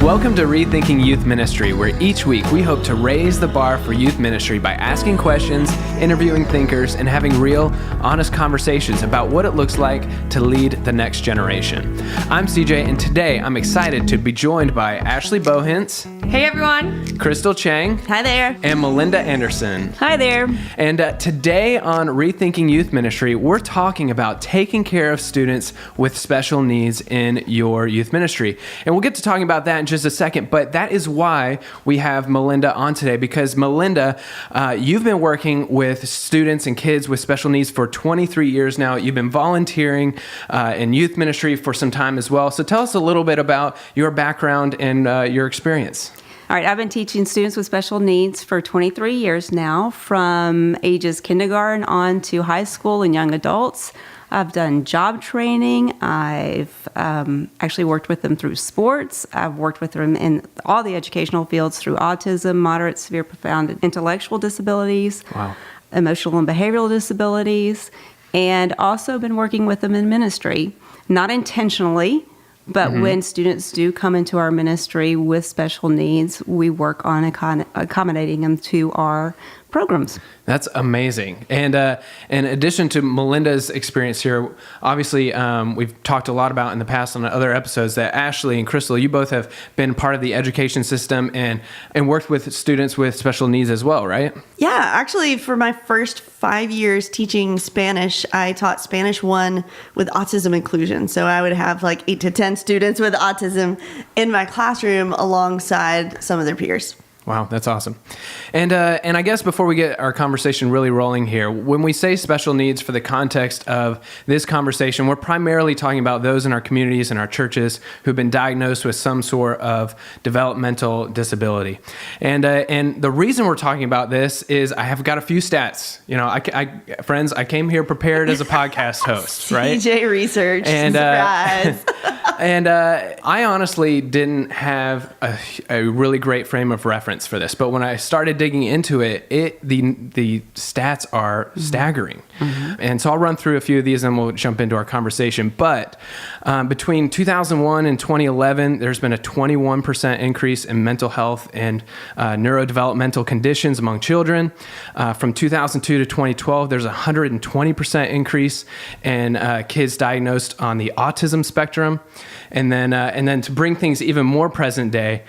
Welcome to Rethinking Youth Ministry, where each week we hope to raise the bar for youth ministry by asking questions, interviewing thinkers, and having real, honest conversations about what it looks like to lead the next generation. I'm CJ, and today I'm excited to be joined by Ashley Bohentz. Hey everyone. Crystal Chang. Hi there. And Melinda Anderson. Hi there. And today on Rethinking Youth Ministry, we're talking about taking care of students with special needs in your youth ministry. And we'll get to talking about that in just a second, but that is why we have Melinda on today, because Melinda, you've been working with students and kids with special needs for 23 years now. You've been volunteering in youth ministry for some time as well. So tell us a little bit about your background and your experience. All right, I've been teaching students with special needs for 23 years now, from ages kindergarten on to high school and young adults. I've done job training. I've actually worked with them through sports. I've worked with them in all the educational fields through autism, moderate, severe, profound intellectual disabilities, emotional and behavioral disabilities, and also been working with them in ministry, not intentionally. But when students do come into our ministry with special needs, we work on accommodating them to our programs. That's amazing. And in addition to Melinda's experience here, obviously we've talked a lot about in the past on other episodes that Ashley and Crystal, you both have been part of the education system and worked with students with special needs as well, right? Yeah, actually for my first 5 years teaching Spanish, I taught Spanish 1 with autism inclusion. So I would have like 8 to 10 students with autism in my classroom alongside some of their peers. Wow, that's awesome. And I guess before we get our conversation really rolling here, when we say special needs for the context of this conversation, we're primarily talking about those in our communities and our churches who've been diagnosed with some sort of developmental disability. And the reason we're talking about this is I have got a few stats. You know, friends, I came here prepared as a podcast host, right? CJ research, and, surprise. And I honestly didn't have a really great frame of reference for this, but when I started digging into it, the stats are staggering. And so I'll run through a few of these and we'll jump into our conversation. But between 2001 and 2011, there's been a 21% increase in mental health and neurodevelopmental conditions among children. From 2002 to 2012, there's a 120% increase in kids diagnosed on the autism spectrum. And then to bring things even more present day,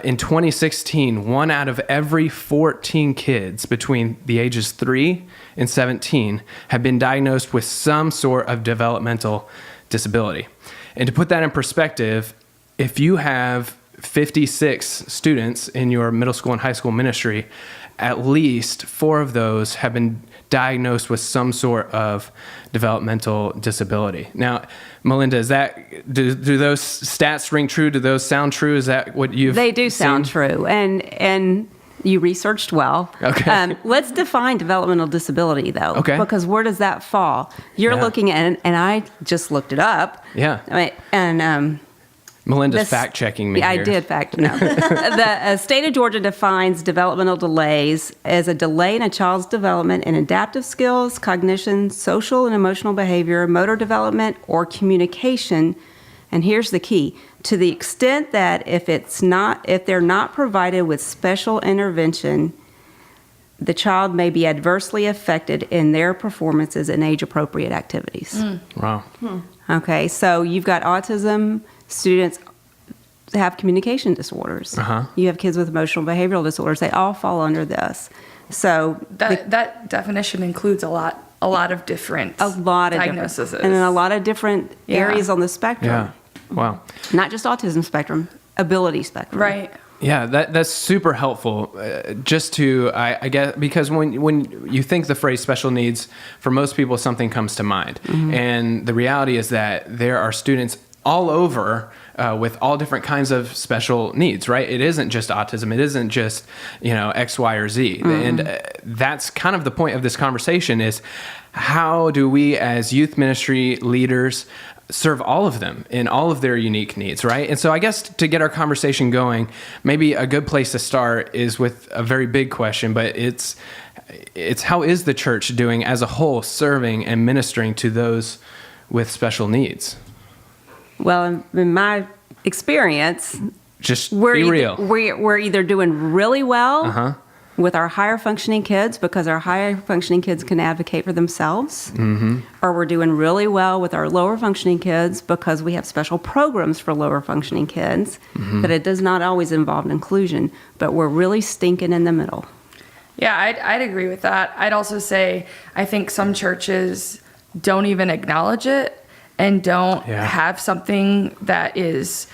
in 2016, 1 out of every 14 kids between the ages 3 and 17 have been diagnosed with some sort of developmental disability. And to put that in perspective, if you have 56 students in your middle school and high school ministry, at least 4 of those have been diagnosed with some sort of developmental disability. Now, Melinda, do those stats ring true? Do those sound true? Is that what you've They do sound seen? true. And you researched well. Okay. Let's define developmental disability, though. Okay. Because where does that fall? You're looking at, and I just looked it up. Yeah. Melinda's fact-checking me I here. did no. The state of Georgia defines developmental delays as a delay in a child's development in adaptive skills, cognition, social and emotional behavior, motor development, or communication. And here's the key: to the extent that if they're not provided with special intervention, the child may be adversely affected in their performances in age-appropriate activities. Wow. Okay, so you've got autism. Students have communication disorders. You have kids with emotional behavioral disorders. They all fall under this. So that definition includes a lot of different diagnoses. And in a lot of different areas on the spectrum. Yeah. Wow. Not just autism spectrum, ability spectrum. Right. Yeah, that's super helpful. Just to, I guess, because when you think the phrase special needs, for most people something comes to mind, and the reality is that there are students all over with all different kinds of special needs, right? It isn't just autism. It isn't just, X, Y, or Z. And that's kind of the point of this conversation is how do we as youth ministry leaders serve all of them in all of their unique needs, right? And so I guess to get our conversation going, maybe a good place to start is with a very big question, but it's how is the church doing as a whole serving and ministering to those with special needs? Well, in my experience, Just be real. We're either doing really well with our higher functioning kids because our higher functioning kids can advocate for themselves, or we're doing really well with our lower functioning kids because we have special programs for lower functioning kids, that it does not always involve inclusion, but we're really stinking in the middle. Yeah, I'd agree with that. I'd also say I think some churches don't even acknowledge it and don't have something that is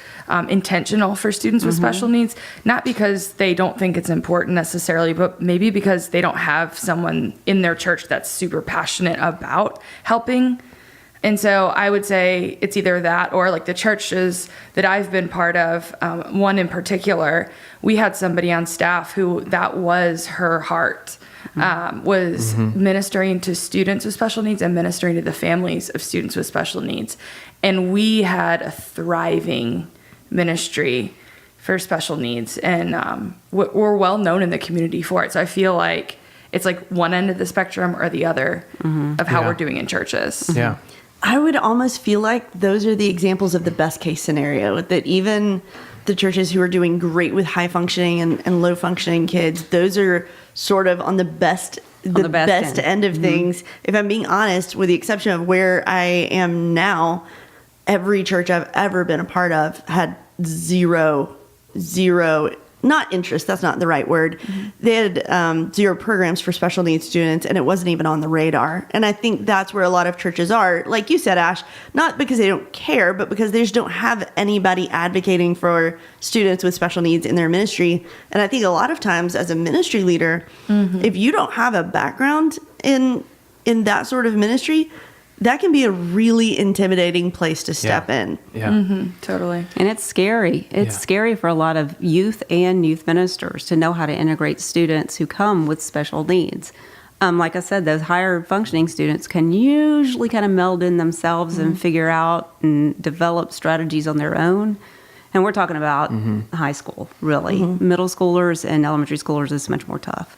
intentional for students with special needs, not because they don't think it's important necessarily, but maybe because they don't have someone in their church that's super passionate about helping. And so I would say it's either that or like the churches that I've been part of, one in particular, we had somebody on staff who that was her heart, was ministering to students with special needs and ministering to the families of students with special needs. And we had a thriving ministry for special needs, and we're well known in the community for it. So I feel like it's like one end of the spectrum or the other of how we're doing in churches. Yeah. I would almost feel like those are the examples of the best case scenario, that even the churches who are doing great with high functioning and low functioning kids, those are sort of on the best end of things. If I'm being honest, with the exception of where I am now, every church I've ever been a part of had zero, not interest, that's not the right word. They had zero programs for special needs students, and it wasn't even on the radar. And I think that's where a lot of churches are, like you said, Ash, not because they don't care, but because they just don't have anybody advocating for students with special needs in their ministry. And I think a lot of times as a ministry leader, if you don't have a background in that sort of ministry, that can be a really intimidating place to step in. Yeah. Totally. And it's scary. It's scary for a lot of youth and youth ministers to know how to integrate students who come with special needs. Like I said, those higher functioning students can usually kind of meld in themselves and figure out and develop strategies on their own. And we're talking about high school, really. Middle schoolers and elementary schoolers is much more tough.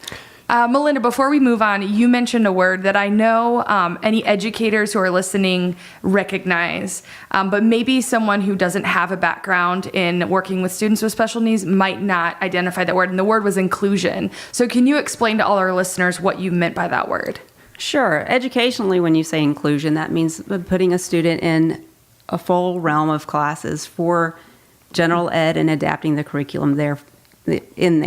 Melinda, before we move on, you mentioned a word that I know any educators who are listening recognize, but maybe someone who doesn't have a background in working with students with special needs might not identify that word, and the word was inclusion. So can you explain to all our listeners what you meant by that word? Sure. Educationally, when you say inclusion, that means putting a student in a full realm of classes for general ed and adapting the curriculum in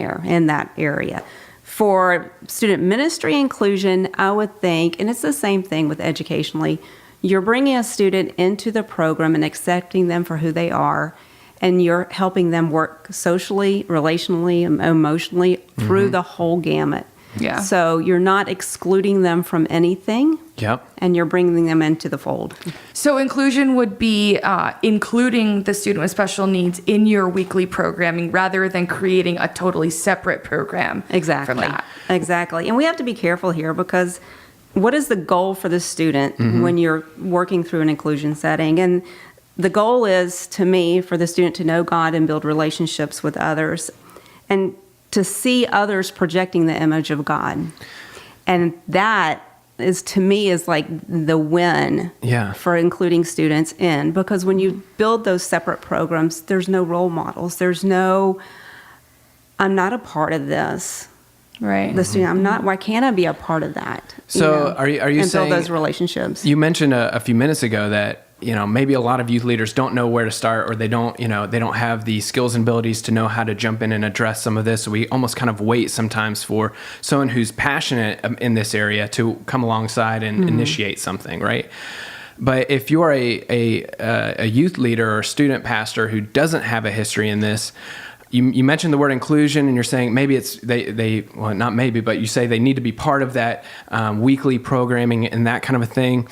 that area. For student ministry inclusion, I would think, and it's the same thing with educationally, you're bringing a student into the program and accepting them for who they are, and you're helping them work socially, relationally, emotionally through the whole gamut. Yeah. So you're not excluding them from anything. Yep. And you're bringing them into the fold. So inclusion would be including the student with special needs in your weekly programming rather than creating a totally separate program. Exactly. From that. Exactly. And we have to be careful here because what is the goal for the student when you're working through an inclusion setting? And the goal is, to me, for the student to know God and build relationships with others and to see others projecting the image of God. And that is, to me, is like the win for including students in, because when you build those separate programs, there's no role models. There's no, I'm not a part of this. Right. The student, I'm not, why can't I be a part of that? So are you and saying, build those relationships? You mentioned a few minutes ago that, maybe a lot of youth leaders don't know where to start, or they don't have the skills and abilities to know how to jump in and address some of this. So we almost kind of wait sometimes for someone who's passionate in this area to come alongside and initiate something, right? But if you're a youth leader or student pastor who doesn't have a history in this, you mentioned the word inclusion, and you're saying maybe it's well, not maybe, but you say they need to be part of that weekly programming and that kind of a thing.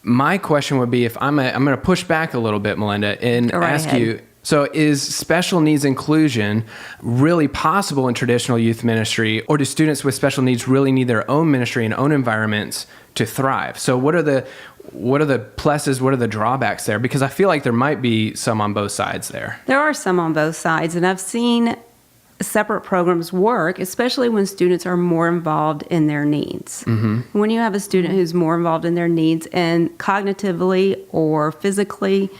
My question would be, if I'm going to push back a little bit, Melinda, and ask you, so is special needs inclusion really possible in traditional youth ministry, or do students with special needs really need their own ministry and own environments to thrive? So what are the pluses, what are the drawbacks there? Because I feel like there might be some on both sides there. There are some on both sides, and I've seen separate programs work, especially when students are more involved in their needs. When you have a student who's more involved in their needs and cognitively or physically,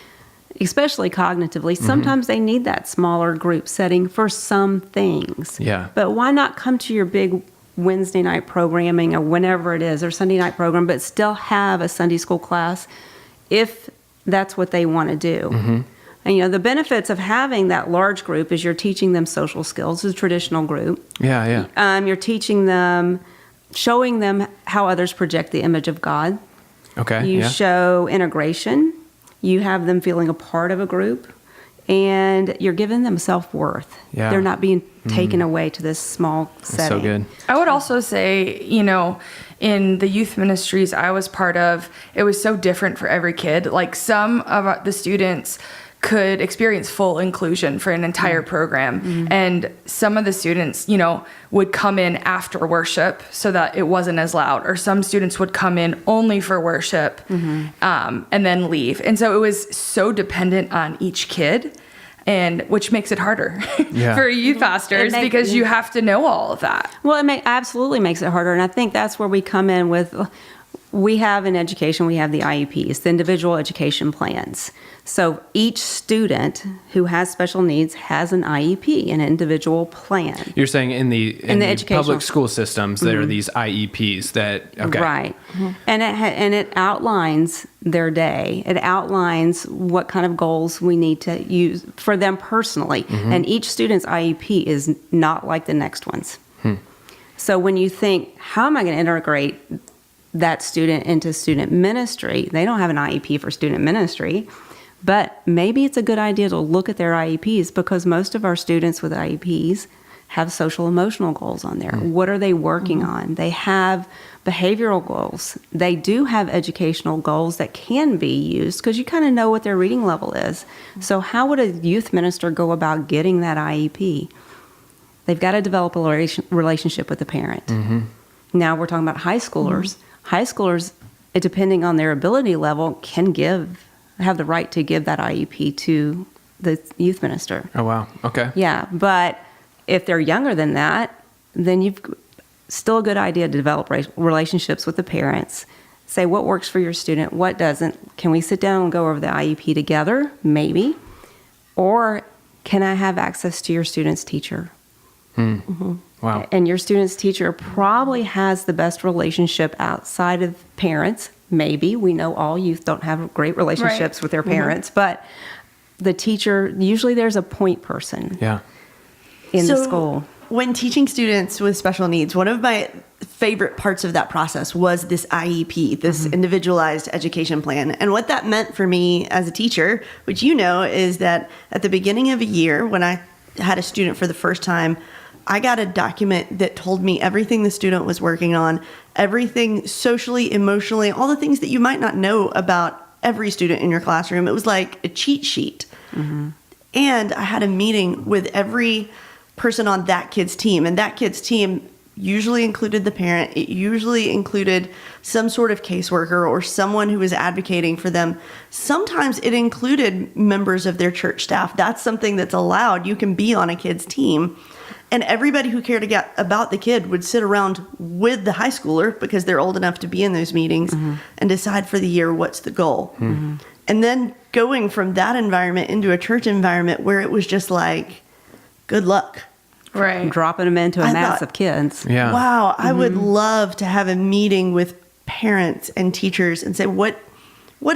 especially cognitively. Sometimes they need that smaller group setting for some things. Yeah. But why not come to your big Wednesday night programming or whenever it is, or Sunday night program, but still have a Sunday school class if that's what they want to do. And, the benefits of having that large group is you're teaching them social skills, a traditional group. Yeah. You're teaching them, showing them how others project the image of God. Okay. You show integration. You have them feeling a part of a group. And you're giving them self-worth. Yeah. They're not being taken away to this small setting. That's so good. I would also say, in the youth ministries I was part of, it was so different for every kid. Like some of the students could experience full inclusion for an entire program. And some of the students, would come in after worship so that it wasn't as loud. Or some students would come in only for worship and then leave. And so it was so dependent on each kid, and which makes it harder for youth pastors because you have to know all of that. Well, it absolutely makes it harder. And I think that's where we come in with, we have in education, we have the IEPs, the individual education plans. So each student who has special needs has an IEP, an individual plan. You're saying in the public school systems, there are these IEPs that, okay. Right. And it outlines their day. It outlines what kind of goals we need to use for them personally. And each student's IEP is not like the next one's. So when you think, how am I going to integrate that student into student ministry? They don't have an IEP for student ministry. But maybe it's a good idea to look at their IEPs, because most of our students with IEPs have social emotional goals on there. What are they working on? They have behavioral goals. They do have educational goals that can be used because you kind of know what their reading level is. So how would a youth minister go about getting that IEP? They've got to develop a relationship with the parent. Now we're talking about high schoolers. High schoolers, depending on their ability level, have the right to give that IEP to the youth minister. Oh, wow. Okay. Yeah, but if they're younger than that, then you've still a good idea to develop relationships with the parents. Say what works for your student, what doesn't. Can we sit down and go over the IEP together? Maybe. Or can I have access to your student's teacher? Wow. And your student's teacher probably has the best relationship outside of parents. Maybe. We know all youth don't have great relationships with their parents, but the teacher, usually there's a point person in the school. When teaching students with special needs, one of my favorite parts of that process was this IEP, this individualized education plan. And what that meant for me as a teacher, which is that at the beginning of a year, when I had a student for the first time, I got a document that told me everything the student was working on, everything socially, emotionally, all the things that you might not know about every student in your classroom. It was like a cheat sheet. And I had a meeting with every person on that kid's team. And that kid's team usually included the parent. It usually included some sort of caseworker or someone who was advocating for them. Sometimes it included members of their church staff. That's something that's allowed. You can be on a kid's team. And everybody who cared about the kid would sit around with the high schooler, because they're old enough to be in those meetings, and decide for the year what's the goal. And then going from that environment into a church environment where it was just like, good luck. Right. Dropping them into a mass of kids. Yeah. Wow, I would love to have a meeting with parents and teachers and say, what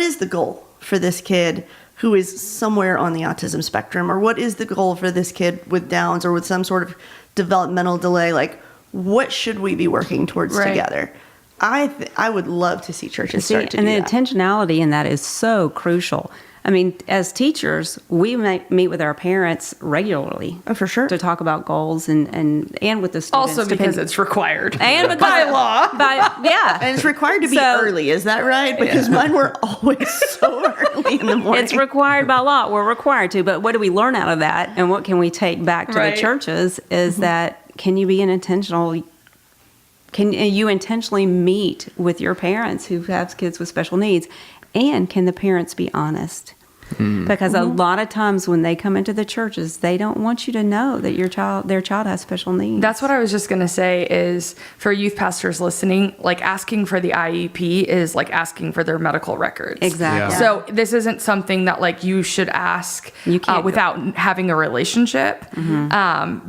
is the goal for this kid who is somewhere on the autism spectrum? Or what is the goal for this kid with Downs or with some sort of developmental delay? Like, what should we be working towards together? I would love to see churches start to do that. And the intentionality in that is so crucial. I mean, as teachers, we might meet with our parents regularly. Oh, for sure. To talk about goals and with the students. Also because it's required. And because by law. And it's required to be early, is that right? Because mine were always so early in the morning. It's required by law. We're required to. But what do we learn out of that? And what can we take back to the churches is that can you be can you intentionally meet with your parents who have kids with special needs? And can the parents be honest? Because a lot of times when they come into the churches, they don't want you to know that their child has special needs. That's what I was just going to say is for youth pastors listening, like asking for the IEP is like asking for their medical records. Exactly. Yeah. So this isn't something that like you should ask without having a relationship,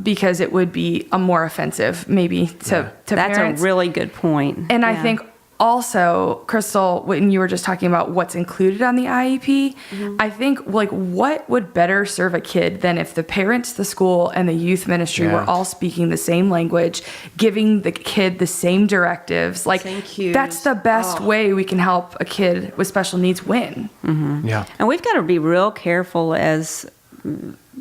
because it would be a more offensive maybe to That's parents. a really good point. And I think also, Crystal, when you were just talking about what's included on the IEP, I think like what would better serve a kid than if the parents, the school, and the youth ministry were all speaking the same language, giving the kid the same directives. Like Same cues. that's the best way we can help a kid with special needs win. Yeah. And we've got to be real careful as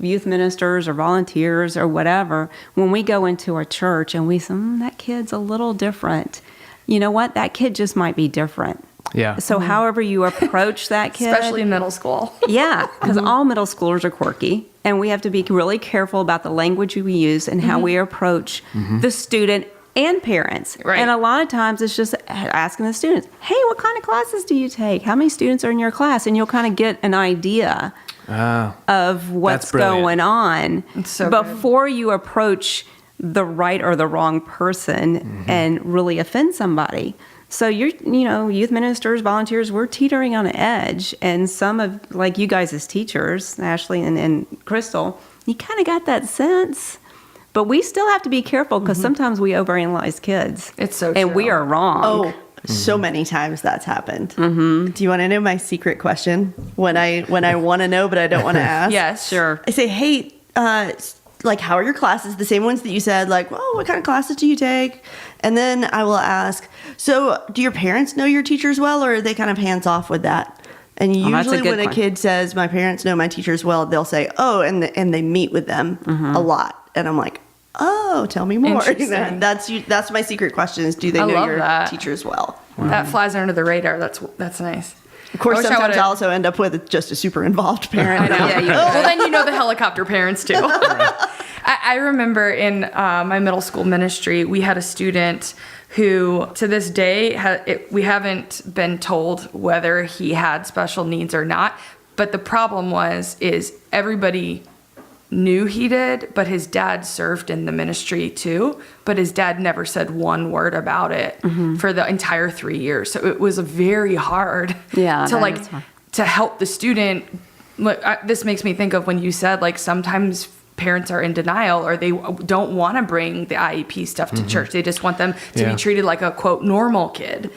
youth ministers or volunteers or whatever, when we go into a church and we say, that kid's a little different. You know what? That kid just might be different. Yeah. So however you approach that kid. Especially in middle school. Yeah, because all middle schoolers are quirky. And we have to be really careful about the language we use and how we approach the student and parents. Right. And a lot of times it's just asking the students, hey, what kind of classes do you take? How many students are in your class? And you'll kind of get an idea of what's going on It's so good. before you approach the right or the wrong person and really offend somebody. So youth ministers, volunteers, we're teetering on an edge. And some of, like you guys as teachers, Ashley and Crystal, you kind of got that sense. But we still have to be careful because sometimes we overanalyze kids. It's so And we true. are wrong. Oh, so many times that's happened. Do you want to know my secret question when I want to know but I don't want to ask? Yes. Sure. I say, hey, like, how are your classes? The same ones that you said, like, well, what kind of classes do you take? And then I will ask, so do your parents know your teachers well, or are they kind of hands off with that? And that's a usually good when a question. kid says, my parents know my teachers well, they'll say, oh, and they meet with them a lot. And I'm like, oh, tell me more. Interesting. That's my secret question is, do they I know love your that. teachers well? That flies under the radar. That's nice. Of course, I wish I sometimes I would've- also end up with just a super involved parent. I know. Yeah, you Well, then you know the helicopter parents too. I remember in my middle school ministry, we had a student who, to this day, we haven't been told whether he had special needs or not. But the problem is everybody knew he did, but his dad served in the ministry too. But his dad never said one word about it for the entire 3 years. So it was very hard Yeah, to that is hard. to help the student. Look, this makes me think of when you said like sometimes parents are in denial or they don't want to bring the IEP stuff to church. They just want them to be treated like a quote normal kid.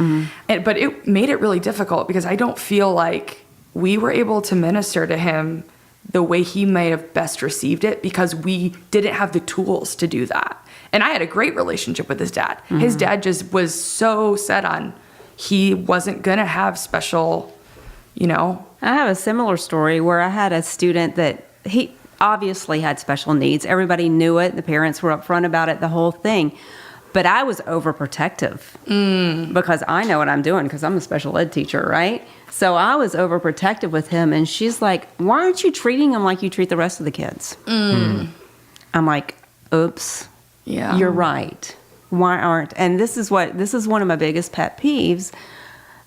But it made it really difficult because I don't feel like we were able to minister to him the way he may have best received it because we didn't have the tools to do that. And I had a great relationship with his dad. His dad just was so set on he wasn't going to have special, I have a similar story where I had a student that he obviously had special needs. Everybody knew it. The parents were upfront about it, the whole thing. But I was overprotective because I know what I'm doing because I'm a special ed teacher, right? So I was overprotective with him. And she's like, why aren't you treating him like you treat the rest of the kids? I'm like, oops, you're right. Why aren't? And this is one of my biggest pet peeves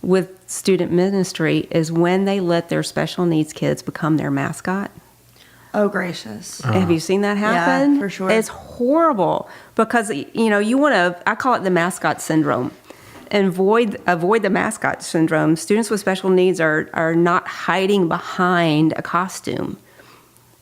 with student ministry is when they let their special needs kids become their mascot. Oh, gracious. Have you seen that happen? Yeah, for sure. It's horrible because, you want to, I call it the mascot syndrome. And avoid the mascot syndrome. Students with special needs are not hiding behind a costume,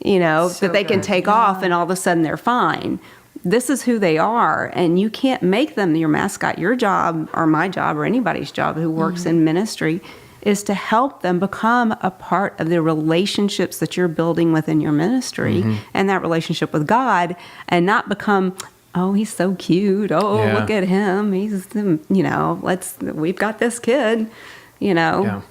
that they can take off and all of a sudden they're fine. This is who they are, and you can't make them your mascot. Your job, or my job, or anybody's job who works in ministry is to help them become a part of the relationships that you're building within your ministry and that relationship with God, and not become, oh, he's so cute. Oh, look at him. He's, we've got this kid, Yeah.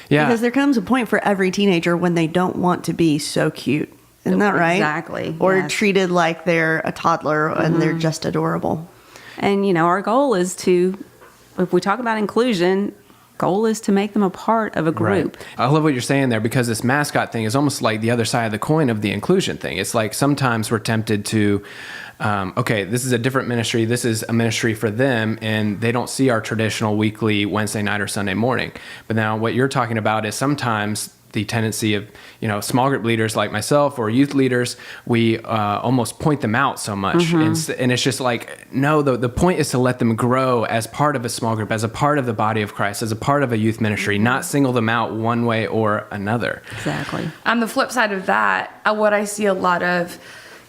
Because there comes a point for every teenager when they don't want to be so cute. Isn't that right? Exactly. Or yes. treated like they're a toddler and they're just adorable. And, our goal is to, if we talk about inclusion, goal is to make them a part of a group. Right. I love what you're saying there because this mascot thing is almost like the other side of the coin of the inclusion thing. It's like sometimes we're tempted to, okay, this is a different ministry. This is a ministry for them, and they don't see our traditional weekly Wednesday night or Sunday morning. But now what you're talking about is sometimes the tendency of, small group leaders like myself or youth leaders, we almost point them out so much. And it's just like, no, the point is to let them grow as part of a small group, as a part of the body of Christ, as a part of a youth ministry, not single them out one way or another. Exactly. On the flip side of that, what I see a lot of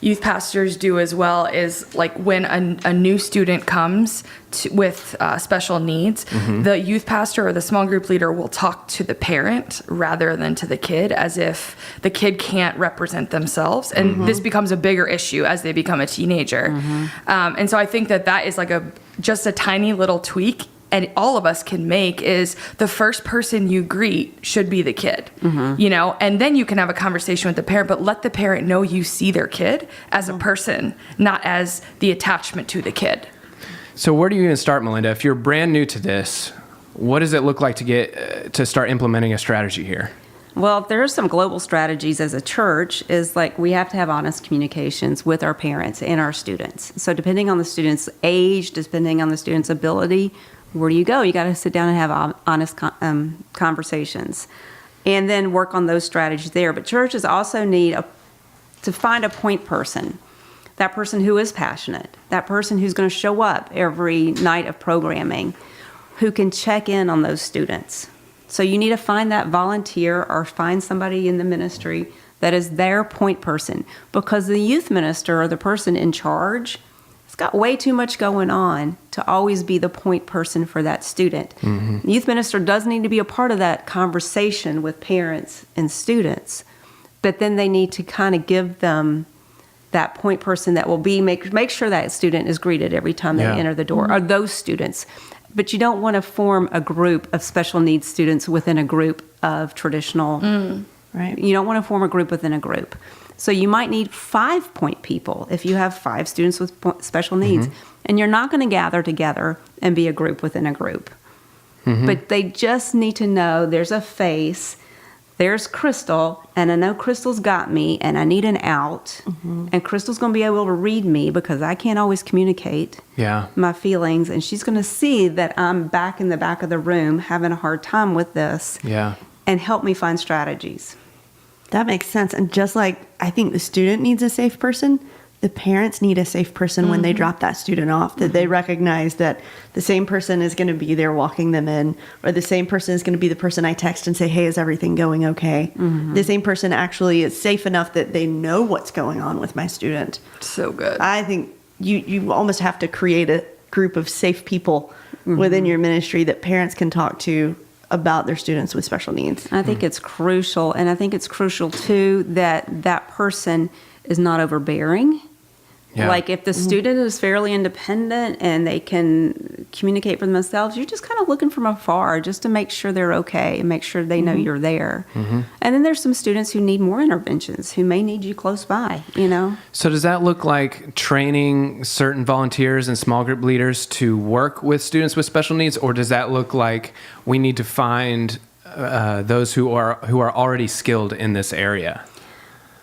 youth pastors do as well is like when a new student comes with special needs, the youth pastor or the small group leader will talk to the parent rather than to the kid, as if the kid can't represent themselves. And this becomes a bigger issue as they become a teenager. And so I think that is like just a tiny little tweak, and all of us can make, is the first person you greet should be the kid, and then you can have a conversation with the parent, but let the parent know you see their kid as a person, not as the attachment to the kid. So where do you even start, Melinda? If you're brand new to this, what does it look like to get to start implementing a strategy here? Well, there are some global strategies as a church, is like we have to have honest communications with our parents and our students. So depending on the student's age, depending on the student's ability, where do you go? You got to sit down and have honest conversations, and then work on those strategies there. But churches also need to find a point person, that person who is passionate, that person who's going to show up every night of programming, who can check in on those students. So you need to find that volunteer or find somebody in the ministry that is their point person, because the youth minister or the person in charge got way too much going on to always be the point person for that student. The youth minister does need to be a part of that conversation with parents and students, but then they need to kind of give them that point person that will make sure that student is greeted every time they enter the door, or those students. But you don't want to form a group of special needs students within a group of traditional, right? You don't want to form a group within a group. So you might need 5-point people if you have 5 students with special needs. And you're not going to gather together and be a group within a group. But they just need to know there's a face, there's Crystal, and I know Crystal's got me, and I need an out. And Crystal's going to be able to read me because I can't always communicate my feelings. And she's going to see that I'm back in the back of the room having a hard time with this and help me find strategies. That makes sense. And just like I think the student needs a safe person, the parents need a safe person when they drop that student off, that they recognize that the same person is going to be there walking them in, or the same person is going to be the person I text and say, hey, is everything going okay? The same person actually is safe enough that they know what's going on with my student. So good. I think you almost have to create a group of safe people within your ministry that parents can talk to about their students with special needs. I think it's crucial, and I think it's crucial too that person is not overbearing. Like if the student is fairly independent and they can communicate for themselves, you're just kind of looking from afar just to make sure they're okay and make sure they know you're there. And then there's some students who need more interventions, who may need you close by, So does that look like training certain volunteers and small group leaders to work with students with special needs, or does that look like we need to find those who are already skilled in this area?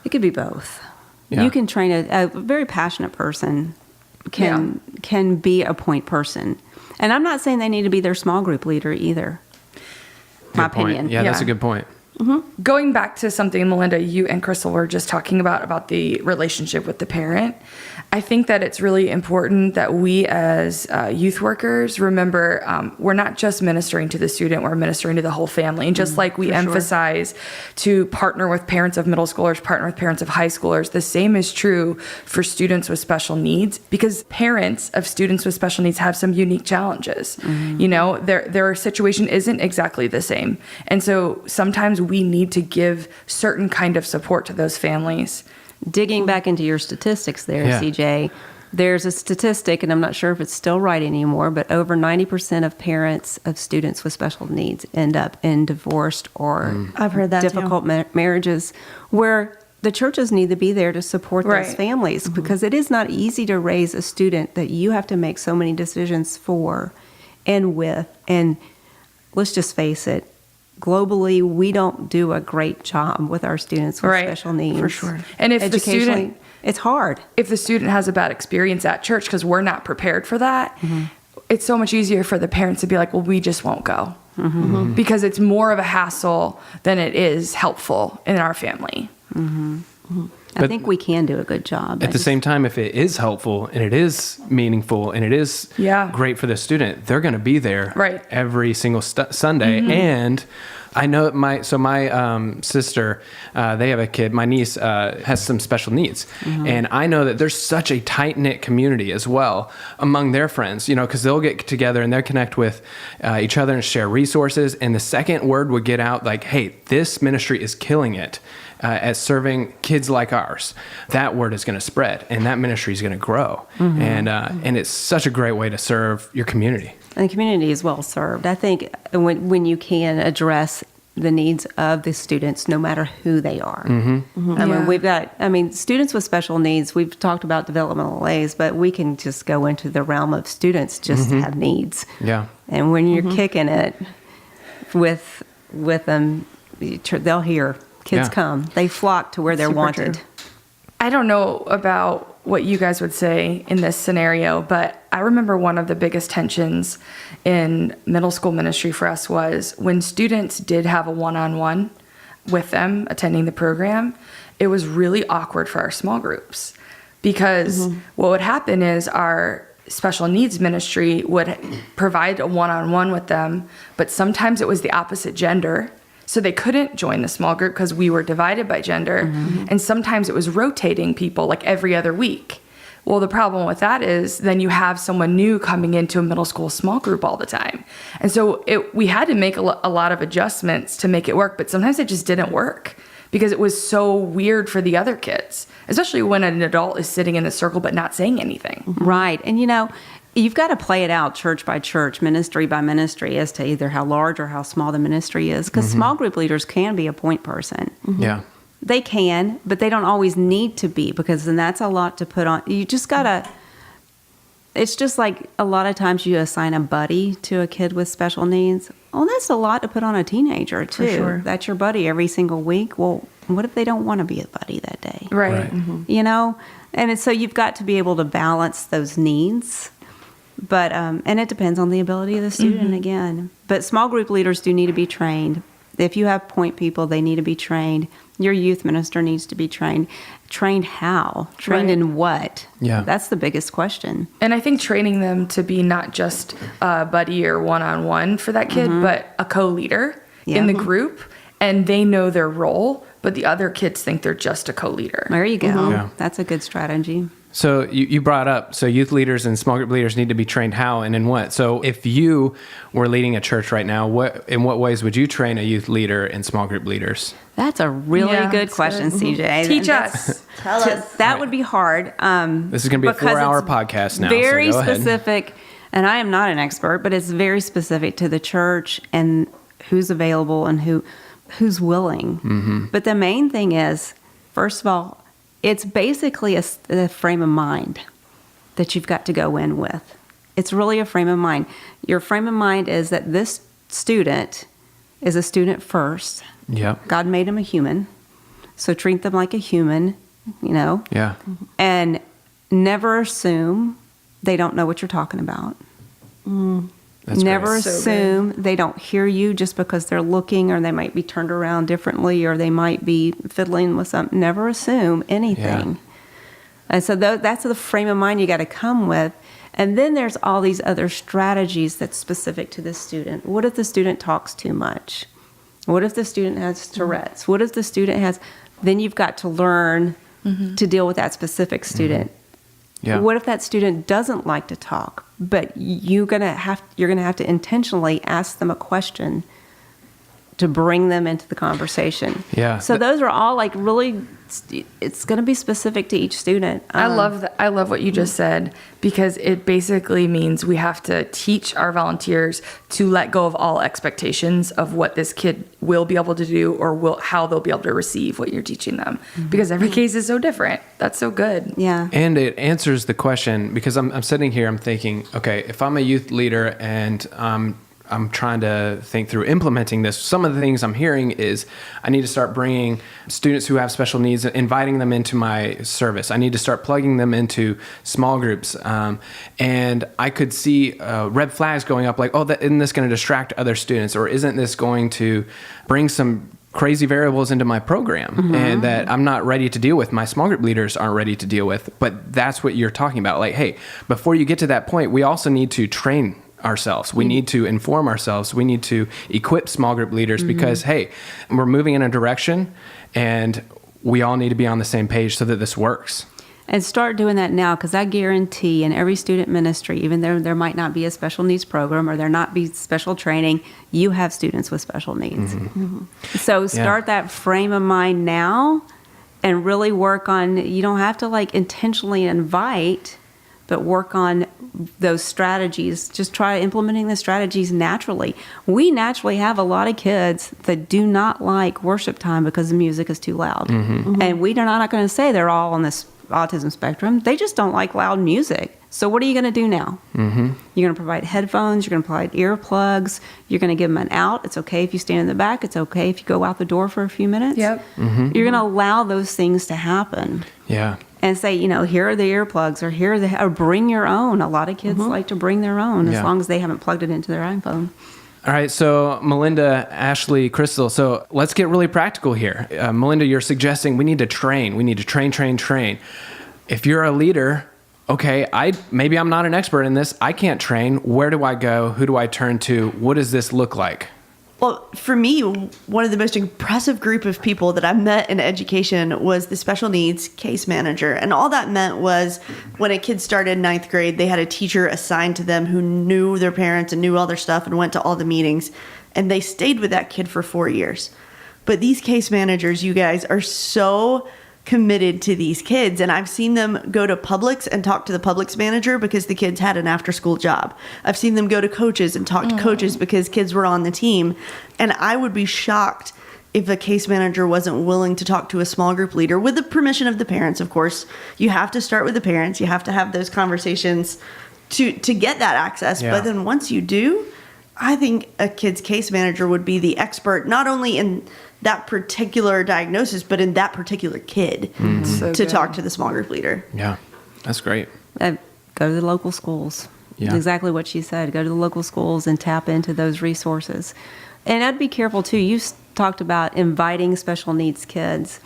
It could be both. You can train a very passionate person can be a point person. And I'm not saying they need to be their small group leader either. My opinion. Yeah, that's a good point. Going back to something, Melinda, you and Crystal were just talking about the relationship with the parent. I think that it's really important that we as youth workers remember we're not just ministering to the student, we're ministering to the whole family. And just like we emphasize to partner with parents of middle schoolers, partner with parents of high schoolers, the same is true for students with special needs, because parents of students with special needs have some unique challenges. Their situation isn't exactly the same. And so sometimes we need to give certain kind of support to those families. Digging back into your statistics there, CJ, there's a statistic, and I'm not sure if it's still right anymore, but over 90% of parents of students with special needs end up in divorced or I've heard that difficult marriages, where the churches need to be there to support those families, because it is not easy to raise a student that you have to make so many decisions for and with. And let's just face it, globally, we don't do a great job with our students with special needs. For sure. And if the student, it's hard. If the student has a bad experience at church because we're not prepared for that, it's so much easier for the parents to be like, well, we just won't go. because it's more of a hassle than it is helpful in our family. I think we can do a good job. At the same time, if it is helpful and it is meaningful and it is great for the student, they're going to be there every single Sunday. And I know my sister, they have a kid. My niece has some special needs. And I know that there's such a tight-knit community as well among their friends, because they'll get together and they'll connect with each other and share resources. And the second word would get out like, hey, this ministry is killing it at serving kids like ours. That word is going to spread and that ministry is going to grow. And it's such a great way to serve your community. And the community is well served. I think when you can address the needs of the students, no matter who they are. I mean, students with special needs, we've talked about developmental delays, but we can just go into the realm of students just have needs. Yeah. And when you're kicking it with them, they'll hear kids come. They flock to where they're wanted. True. I don't know about what you guys would say in this scenario, but I remember one of the biggest tensions in middle school ministry for us was when students did have a one-on-one with them attending the program, it was really awkward for our small groups because what would happen is our special needs ministry would provide a one-on-one with them, but sometimes it was the opposite gender. So they couldn't join the small group because we were divided by gender. And sometimes it was rotating people like every other week. Well, the problem with that is then you have someone new coming into a middle school small group all the time. And so we had to make a lot of adjustments to make it work, but sometimes it just didn't work because it was so weird for the other kids, especially when an adult is sitting in the circle but not saying anything. Right. And you've got to play it out church by church, ministry by ministry as to either how large or how small the ministry is. Because small group leaders can be a point person. Yeah. They can, but they don't always need to be because then that's a lot to put on. You just got to, it's just like a lot of times you assign a buddy to a kid with special needs. Well, that's a lot to put on a teenager too. For sure. That's your buddy every single week. Well, what if they don't want to be a buddy that day? Right. And so you've got to be able to balance those needs. But and it depends on the ability of the student again. But small group leaders do need to be trained. If you have point people, they need to be trained. Your youth minister needs to be trained. Trained how? Trained in what? Yeah. That's the biggest question. And I think training them to be not just a buddy or one-on-one for that kid, but a co-leader in the group. And they know their role, but the other kids think they're just a co-leader. There you go. Yeah. That's a good strategy. So you brought up, so youth leaders and small group leaders need to be trained how and in what? So if you were leading a church right now, in what ways would you train a youth leader and small group leaders? That's a really good question, CJ. Teach us. Tell us. That would be hard. This is going to be a 4-hour podcast now. Very so specific, and I am not an expert, but it's very specific to the church and who's available and who's willing. But the main thing is, first of all, it's basically a frame of mind that you've got to go in with. It's really a frame of mind. Your frame of mind is that this student is a student first. Yep. God made him a human, so treat them like a human, Yeah. And never assume they don't know what you're talking about. Never assume they don't hear you just because they're looking, or they might be turned around differently, or they might be fiddling with something. Never assume anything. Yeah. And so that's the frame of mind you got to come with. And then there's all these other strategies that's specific to the student. What if the student talks too much? What if the student has Tourette's? What if the student has... Then you've got to learn to deal with that specific student. Yeah. What if that student doesn't like to talk, but you're gonna have to intentionally ask them a question to bring them into the conversation. Yeah. So those are all like really, it's going to be specific to each student. I love that. I love what you just said, because it basically means we have to teach our volunteers to let go of all expectations of what this kid will be able to do or how they'll be able to receive what you're teaching them, because every case is so different. That's so good. Yeah. And it answers the question, because I'm sitting here, I'm thinking, okay, if I'm a youth leader and I'm trying to think through implementing this, some of the things I'm hearing is I need to start bringing students who have special needs, inviting them into my service. I need to start plugging them into small groups. And I could see red flags going up like, oh, isn't this going to distract other students? Or isn't this going to bring some crazy variables into my program and that I'm not ready to deal with, my small group leaders aren't ready to deal with. But that's what you're talking about. Like, hey, before you get to that point, we also need to train ourselves. We need to inform ourselves. We need to equip small group leaders because, hey, we're moving in a direction and we all need to be on the same page so that this works. And start doing that now, because I guarantee in every student ministry, even though there might not be a special needs program or there not be special training, you have students with special needs. So start that frame of mind now and really work on, you don't have to like intentionally invite, but work on those strategies. Just try implementing the strategies naturally. We naturally have a lot of kids that do not like worship time because the music is too loud. And we are not going to say they're all on this autism spectrum. They just don't like loud music. So what are you going to do now? You're going to provide headphones. You're going to provide earplugs. You're going to give them an out. It's okay if you stand in the back. It's okay if you go out the door for a few minutes. You're going to allow those things to happen. And say, you know, here are the earplugs, or bring your own. A lot of kids like to bring their own as long as they haven't plugged it into their iPhone. All right, so Melinda, Ashley, Crystal, so let's get really practical here. Melinda, you're suggesting we need to train. We need to train. If you're a leader, okay, maybe I'm not an expert in this. I can't train. Where do I go? Who do I turn to? What does this look like? Well, for me, one of the most impressive group of people that I met in education was the special needs case manager. And all that meant was when a kid started ninth grade, they had a teacher assigned to them who knew their parents and knew all their stuff and went to all the meetings. And they stayed with that kid for 4 years. But these case managers, you guys, are so committed to these kids, and I've seen them go to Publix and talk to the Publix manager because the kids had an after-school job. I've seen them go to coaches and talk to coaches because kids were on the team, and I would be shocked if a case manager wasn't willing to talk to a small group leader with the permission of the parents. Of course, you have to start with the parents. You have to have those conversations to get that access. But then once you do, I think a kid's case manager would be the expert, not only in that particular diagnosis, but in that particular kid to talk to the small group leader. Yeah, that's great. Go to the local schools. Exactly what she said. Go to the local schools and tap into those resources. And I'd be careful too. You talked about inviting special needs kids.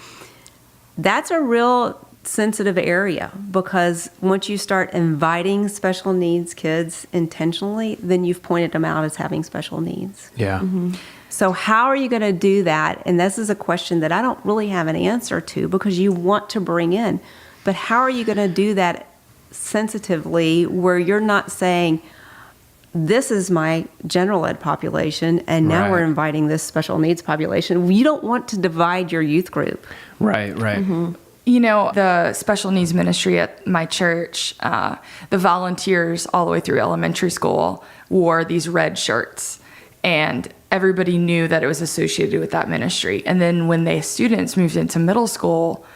That's a real sensitive area, because once you start inviting special needs kids intentionally, then you've pointed them out as having special needs. So how are you going to do that? And this is a question that I don't really have an answer to, because you want to bring in, but how are you going to do that sensitively where you're not saying, this is my general ed population, and now we're inviting this special needs population. You don't want to divide your youth group. Right. You know, the special needs ministry at my church, the volunteers all the way through elementary school wore these red shirts, and everybody knew that it was associated with that ministry. And then when the students moved into middle school,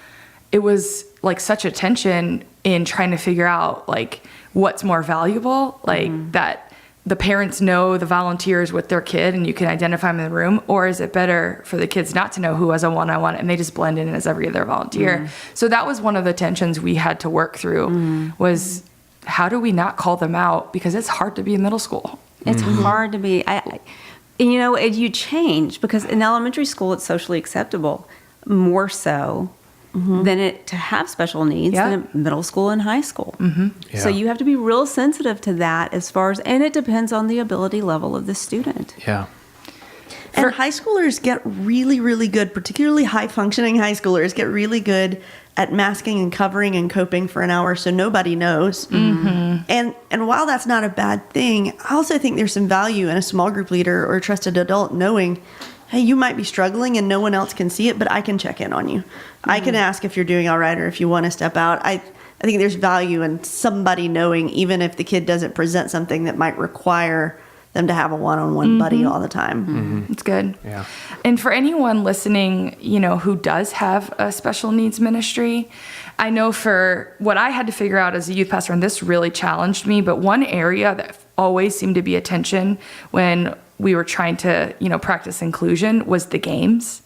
it was like such a tension in trying to figure out like what's more valuable, like that the parents know the volunteers with their kid and you can identify them in the room, or is it better for the kids not to know who has a one-on-one and they just blend in as every other volunteer? So that was one of the tensions we had to work through was how do we not call them out? Because it's hard to be in middle school. It's hard to be. You know, you change, because in elementary school it's socially acceptable more so than it to have special needs than in middle school and high school. So you have to be real sensitive to that as far as, and it depends on the ability level of the student. And high schoolers get really, really good, particularly high-functioning high schoolers get really good at masking and covering and coping for an hour so nobody knows. And while that's not a bad thing, I also think there's some value in a small group leader or a trusted adult knowing, hey, you might be struggling and no one else can see it, but I can check in on you. I can ask if you're doing all right or if you want to step out. I think there's value in somebody knowing, even if the kid doesn't present something that might require them to have a one-on-one buddy all the time. It's good. And for anyone listening, you know, who does have a special needs ministry, I know for what I had to figure out as a youth pastor, and this really challenged me, but one area that always seemed to be a tension when we were trying to, practice inclusion was the games.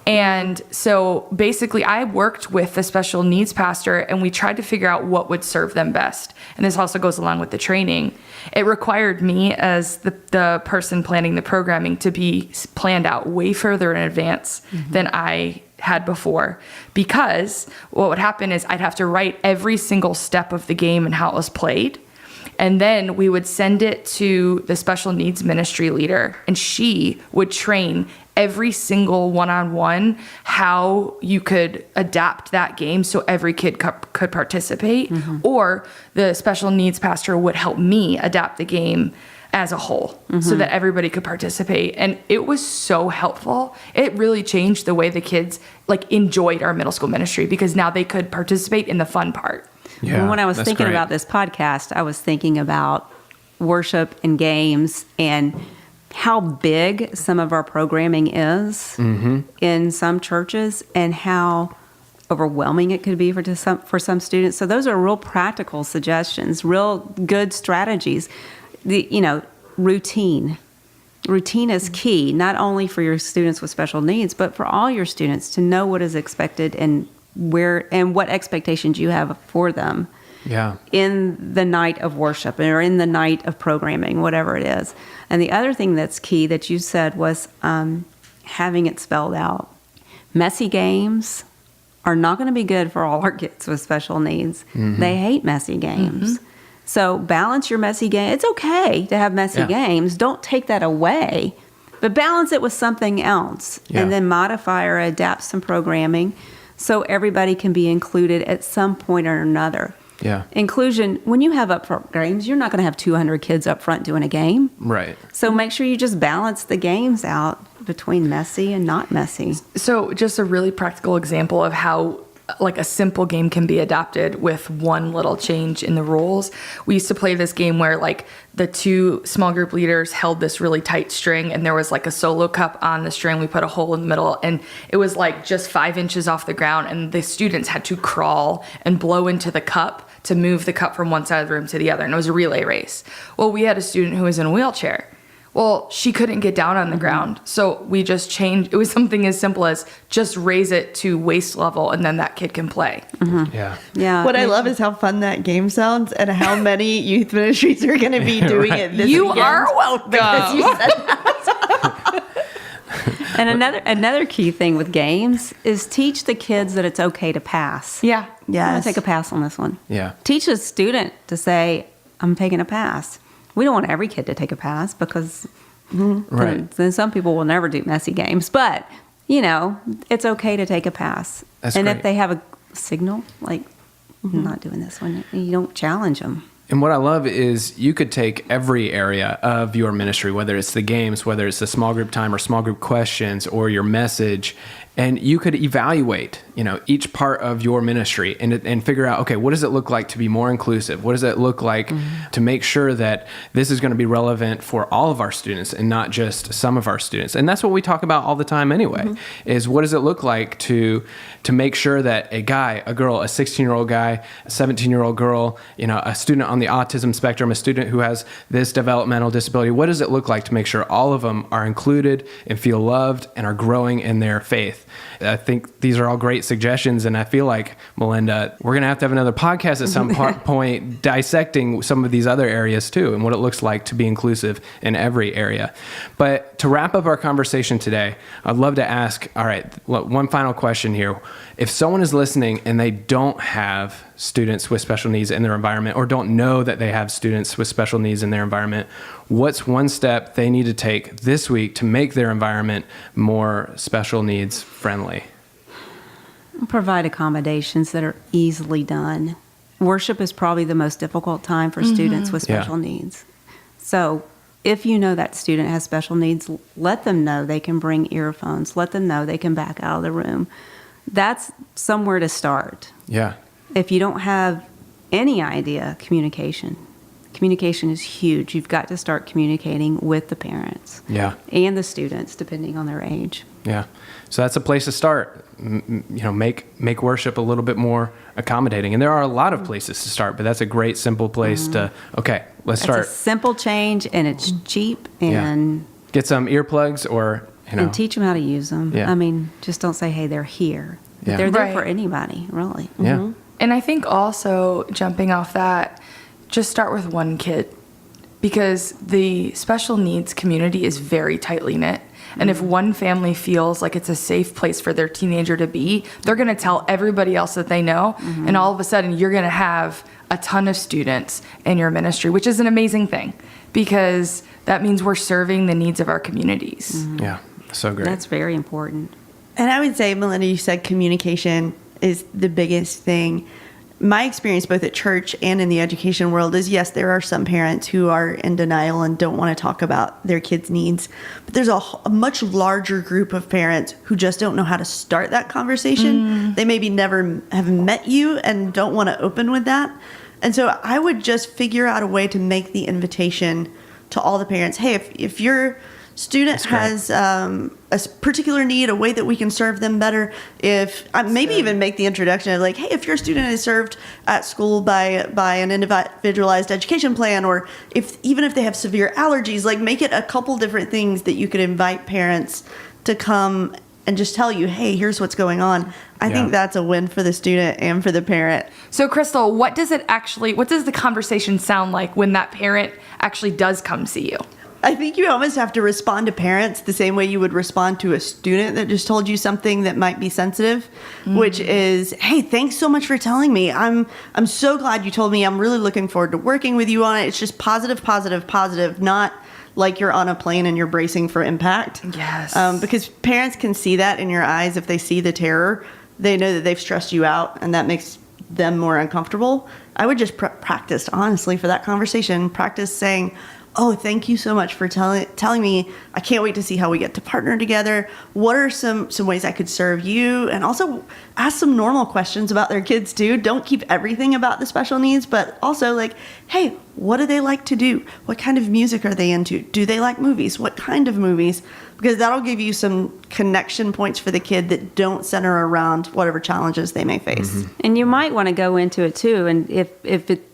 And so basically I worked with the special needs pastor and we tried to figure out what would serve them best. And this also goes along with the training. It required me as the person planning the programming to be planned out way further in advance than I had before, because what would happen is I'd have to write every single step of the game and how it was played. And then we would send it to the special needs ministry leader, and she would train every single one-on-one how you could adapt that game so every kid could participate. Or the special needs pastor would help me adapt the game as a whole so that everybody could participate. And it was so helpful. It really changed the way the kids enjoyed our middle school ministry, because now they could participate in the fun part. Yeah, when I was thinking about this podcast, I was thinking about worship and games and how big some of our programming is in some churches and how overwhelming it could be for some students. So those are real practical suggestions, real good strategies. Routine. Routine is key, not only for your students with special needs, but for all your students to know what is expected and what expectations you have for them in the night of worship or in the night of programming, whatever it is. And the other thing that's key that you said was having it spelled out. Messy games are not going to be good for all our kids with special needs. They hate messy games. So balance your messy game. It's okay to have messy games. Don't take that away, but balance it with something else and then modify or adapt some programming so everybody can be included at some point or another. Yeah. Inclusion, when you have upfront games, you're not going to have 200 kids up front doing a game. Right. So make sure you just balance the games out between messy and not messy. So just a really practical example of how a simple game can be adapted with one little change in the rules. We used to play this game where the two small group leaders held this really tight string, and there was a solo cup on the string. We put a hole in the middle, and it was just 5 inches off the ground, and the students had to crawl and blow into the cup to move the cup from one side of the room to the other. And it was a relay race. Well, we had a student who was in a wheelchair. Well, she couldn't get down on the ground. So we just changed. It was something as simple as just raise it to waist level, and then that kid can play. Yeah. What I love is how fun that game sounds and how many youth ministries are going to be doing it this You weekend. are welcome. Because you said that. And another key thing with games is teach the kids that it's okay to pass. Yeah. I'm going to take a pass on this one. Yeah. Teach a student to say, I'm taking a pass. We don't want every kid to take a pass because then some people will never do messy games. But, it's okay to take a pass. That's and great. if they have a signal, I'm not doing this one, you don't challenge them. And what I love is you could take every area of your ministry, whether it's the games, whether it's the small group time or small group questions or your message, and you could evaluate, each part of your ministry and figure out, okay, what does it look like to be more inclusive? What does it look like to make sure that this is going to be relevant for all of our students and not just some of our students? And that's what we talk about all the time anyway, is what does it look like to make sure that a guy, a girl, a 16-year-old guy, a 17-year-old girl, a student on the autism spectrum, a student who has this developmental disability, what does it look like to make sure all of them are included and feel loved and are growing in their faith? I think these are all great suggestions, and I feel like, Melinda, we're going to have another podcast at some point dissecting some of these other areas too and what it looks like to be inclusive in every area. But to wrap up our conversation today, I'd love to ask, all right, one final question here. If someone is listening and they don't have students with special needs in their environment or don't know that they have students with special needs in their environment, what's one step they need to take this week to make their environment more special needs friendly? Provide accommodations that are easily done. Worship is probably the most difficult time for students with special needs. So if you know that student has special needs, let them know they can bring earphones. Let them know they can back out of the room. That's somewhere to start. Yeah. If you don't have any idea, communication. Communication is huge. You've got to start communicating with the parents and the students, depending on their age. Yeah. So that's a place to start. Make worship a little bit more accommodating. And there are a lot of places to start, but that's a great, simple place to, okay, let's start. It's a simple change, and it's cheap, and get some earplugs or, and teach them how to use them. Yeah. I mean, just don't say, hey, they're here. Yeah. They're there Right. for anybody, really. Yeah. And I think also, jumping off that, just start with one kid, because the special needs community is very tightly knit. And if one family feels like it's a safe place for their teenager to be, they're going to tell everybody else that they know. And all of a sudden, you're going to have a ton of students in your ministry, which is an amazing thing, because that means we're serving the needs of our communities. Yeah. So great. That's very important. And I would say, Melinda, you said communication is the biggest thing. My experience both at church and in the education world is, yes, there are some parents who are in denial and don't want to talk about their kids' needs. But there's a much larger group of parents who just don't know how to start that conversation. They maybe never have met you and don't want to open with that. And so I would just figure out a way to make the invitation to all the parents. Hey, if your student has a particular need, a way that we can serve them better, if maybe even make the introduction of like, hey, if your student is served at school by an individualized education plan, or even if they have severe allergies, like make it a couple different things that you could invite parents to come and just tell you, hey, here's what's going on. I think that's a win for the student and for the parent. So, Crystal, what does the conversation sound like when that parent actually does come see you? I think you almost have to respond to parents the same way you would respond to a student that just told you something that might be sensitive, which is, hey, thanks so much for telling me. I'm so glad you told me. I'm really looking forward to working with you on it. It's just positive, positive, positive, not like you're on a plane and you're bracing for impact. Yes. Because parents can see that in your eyes. If they see the terror, they know that they've stressed you out, and that makes them more uncomfortable. I would just practice, honestly, for that conversation. Practice saying, oh, thank you so much for telling me. I can't wait to see how we get to partner together. What are some ways I could serve you? And also ask some normal questions about their kids too. Don't keep everything about the special needs, but also like, hey, what do they like to do? What kind of music are they into? Do they like movies? What kind of movies? Because that'll give you some connection points for the kid that don't center around whatever challenges they may face. And you might want to go into it too. And if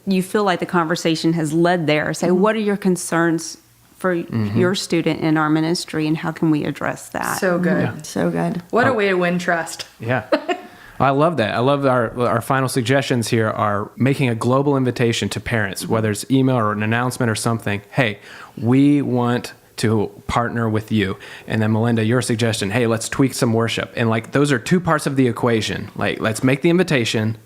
you feel like the conversation has led there, say, what are your concerns for your student in our ministry, and how can we address that? So good. Yeah. So good. What a way to win trust. Yeah. I love that. I love our final suggestions here are making a global invitation to parents, whether it's email or an announcement or something. Hey, we want to partner with you. And then Melinda, your suggestion, hey, let's tweak some worship. And like, those are two parts of the equation. Like, let's make the invitation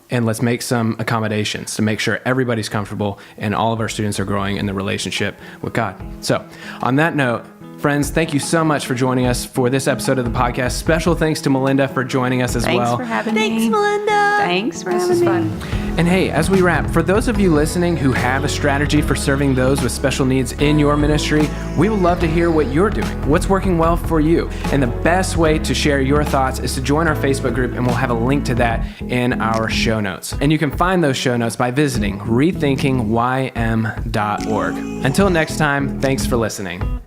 and let's make some accommodations to make sure everybody's comfortable and all of our students are growing in the relationship with God. So on that note, friends, thank you so much for joining us for this episode of the podcast. Special thanks to Melinda for joining us as well. Thanks for having me. Thanks, Melinda. Thanks for This having was me. fun. And hey, as we wrap, for those of you listening who have a strategy for serving those with special needs in your ministry, we would love to hear what you're doing, what's working well for you. And the best way to share your thoughts is to join our Facebook group, and we'll have a link to that in our show notes. And you can find those show notes by visiting rethinkingym.org. Until next time, thanks for listening.